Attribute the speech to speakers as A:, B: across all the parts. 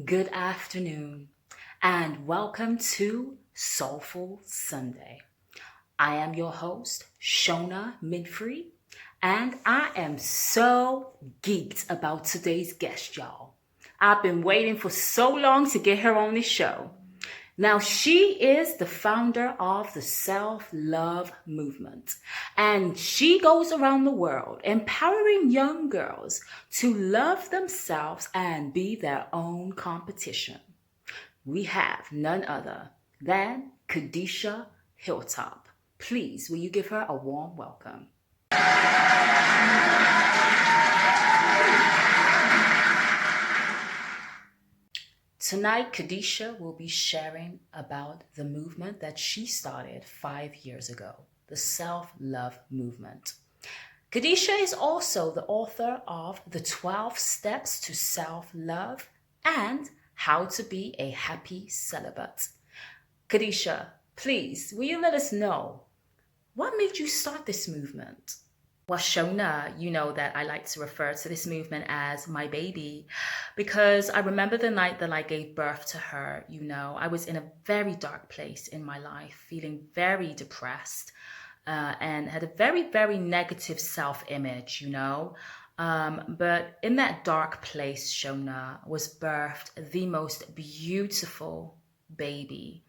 A: good afternoon, and welcome to Soulful Sunday. I am your host, Shona Minfrey, and I am so geeked about today's guest, y'all. I've been waiting for so long to get her on the show. Now, she is the founder of the self-love movement, and she goes around the world empowering young girls to love themselves and be their own competition. We have none other than Kadisha Hilltop. Please, will you give her a warm welcome? Tonight, Kadisha will be sharing about the movement that she started 5 years ago, the self-love movement. Kadisha is also the author of The 12 Steps to Self-Love and How to Be a Happy Celibate. Kadisha, please, will you let us know what made you start this movement? Well, Shona, you know that I like to refer to this movement as my baby because I remember the night that I gave birth to her. I was in a very dark place in my life, feeling very depressed and had a very, very negative self-image. But in that dark place, Shona, was birthed the most beautiful baby.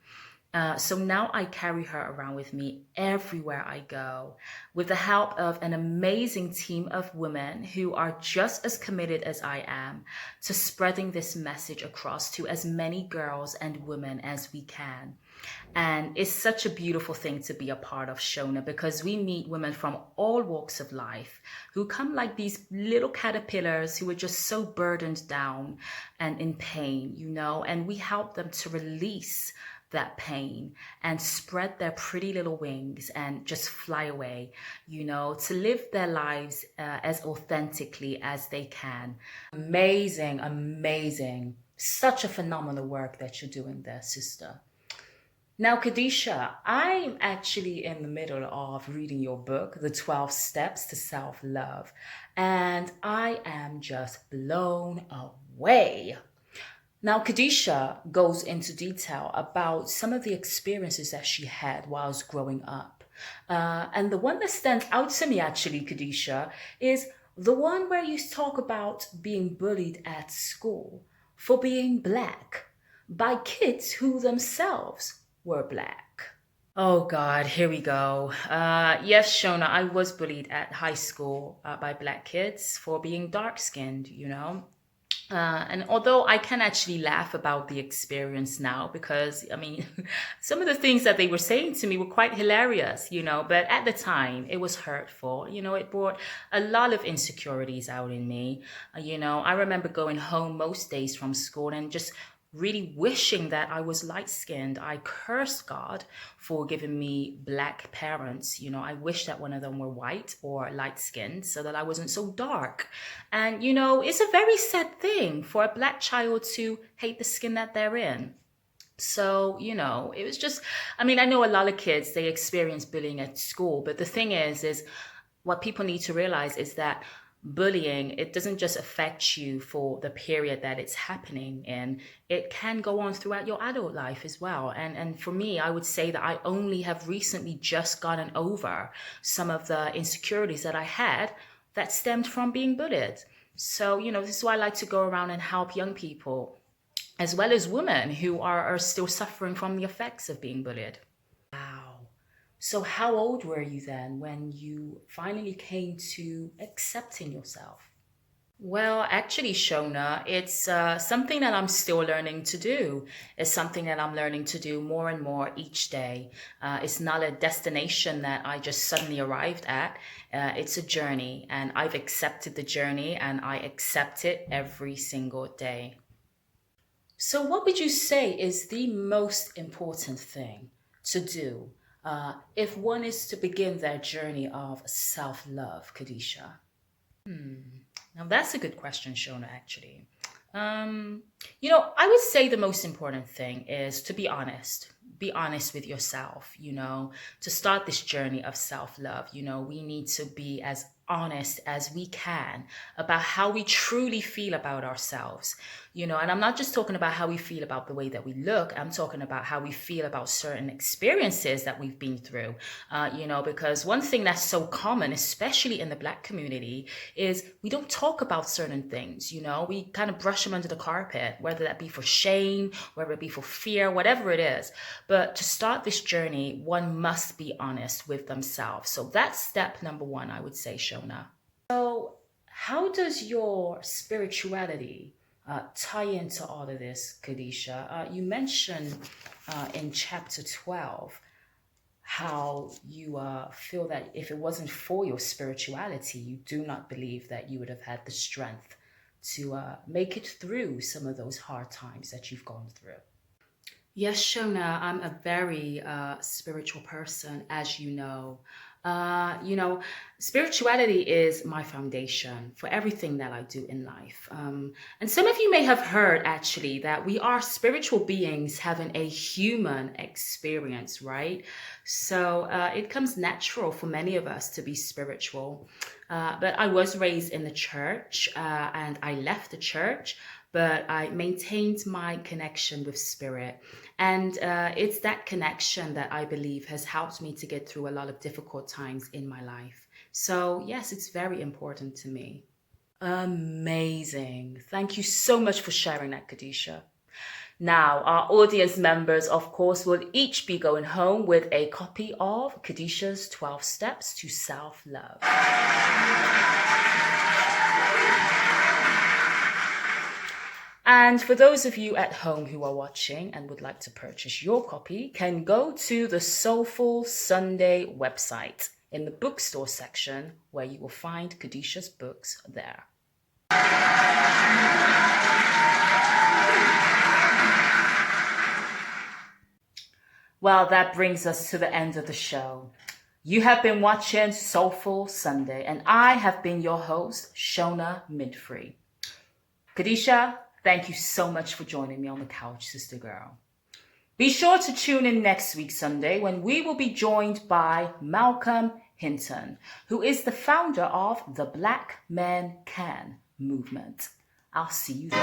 A: So now I carry her around with me everywhere I go with the help of an amazing team of women who are just as committed as I am to spreading this message across to as many girls and women as we can. And it's such a beautiful thing to be a part of, Shona, because we meet women from all walks of life who come like these little caterpillars who are just so burdened down and in pain, and we help them to release that pain and spread their pretty little wings and just fly away, to live their lives as authentically as they can. Amazing, amazing. Such a phenomenal work that you're doing there, sister. Now, Kadisha, I'm actually in the middle of reading your book, The 12 Steps to Self-Love, and I am just blown away. Now, Kadisha goes into detail about some of the experiences that she had whilst growing up. And the one that stands out to me, actually, Kadisha, is the one where you talk about being bullied at school for being Black by kids who themselves were Black. Oh God, here we go. Yes, Shona, I was bullied at high school by Black kids for being dark-skinned, and although I can actually laugh about the experience now because, some of the things that they were saying to me were quite hilarious, but at the time it was hurtful. It brought a lot of insecurities out in me. I remember going home most days from school and just really wishing that I was light-skinned. I cursed God for giving me Black parents. I wish that one of them were white or light-skinned so that I wasn't so dark. And, it's a very sad thing for a Black child to hate the skin that they're in. So, it was just, I know a lot of kids, they experience bullying at school, but the thing is what people need to realize is that bullying, it doesn't just affect you for the period that it's happening in. It can go on throughout your adult life as well. And for me, I would say that I only have recently just gotten over some of the insecurities that I had that stemmed from being bullied. So, this is why I like to go around and help young people, as well as women who are still suffering from the effects of being bullied. So how old were you then when you finally came to accepting yourself? Well, actually, Shona, it's something that I'm still learning to do. It's something that I'm learning to do more and more each day. It's not a destination that I just suddenly arrived at. It's a journey, and I've accepted the journey, and I accept it every single day. So what would you say is the most important thing to do if one is to begin their journey of self-love, Kadisha? Now that's a good question, Shona, actually. I would say the most important thing is to be honest. Be honest with yourself, to start this journey of self-love. We need to be as honest as we can about how we truly feel about ourselves. And I'm not just talking about how we feel about the way that we look. I'm talking about how we feel about certain experiences that we've been through, because one thing that's so common, especially in the Black community, is we don't talk about certain things. We kind of brush them under the carpet, whether that be for shame, whether it be for fear, whatever it is. But to start this journey, one must be honest with themselves. So that's step number one, I would say, Shona. So how does your spirituality tie into all of this, Kadisha? You mentioned in chapter 12 how you feel that if it wasn't for your spirituality, you do not believe that you would have had the strength to make it through some of those hard times that you've gone through. Yes, Shona, I'm a very spiritual person, as you know. Spirituality is my foundation for everything that I do in life. And some of you may have heard actually that we are spiritual beings having a human experience, right? So it comes natural for many of us to be spiritual. But I was raised in the church and I left the church, but I maintained my connection with spirit. And it's that connection that I believe has helped me to get through a lot of difficult times in my life. So yes, it's very important to me. Amazing. Thank you so much for sharing that, Kadisha. Now, our audience members, of course, will each be going home with a copy of Kadisha's 12 Steps to Self-Love. And for those of you at home who are watching and would like to purchase your copy, can go to the Soulful Sunday website in the bookstore section, where you will find Kadisha's books there. Well, that brings us to the end of the show. You have been watching Soulful Sunday, and I have been your host, Shona Midfree. Kadisha, thank you so much for joining me on the couch, sister girl. Be sure to tune in next week, Sunday, when we will be joined by Malcolm Hinton, who is the founder of the Black Men Can movement. I'll see you there.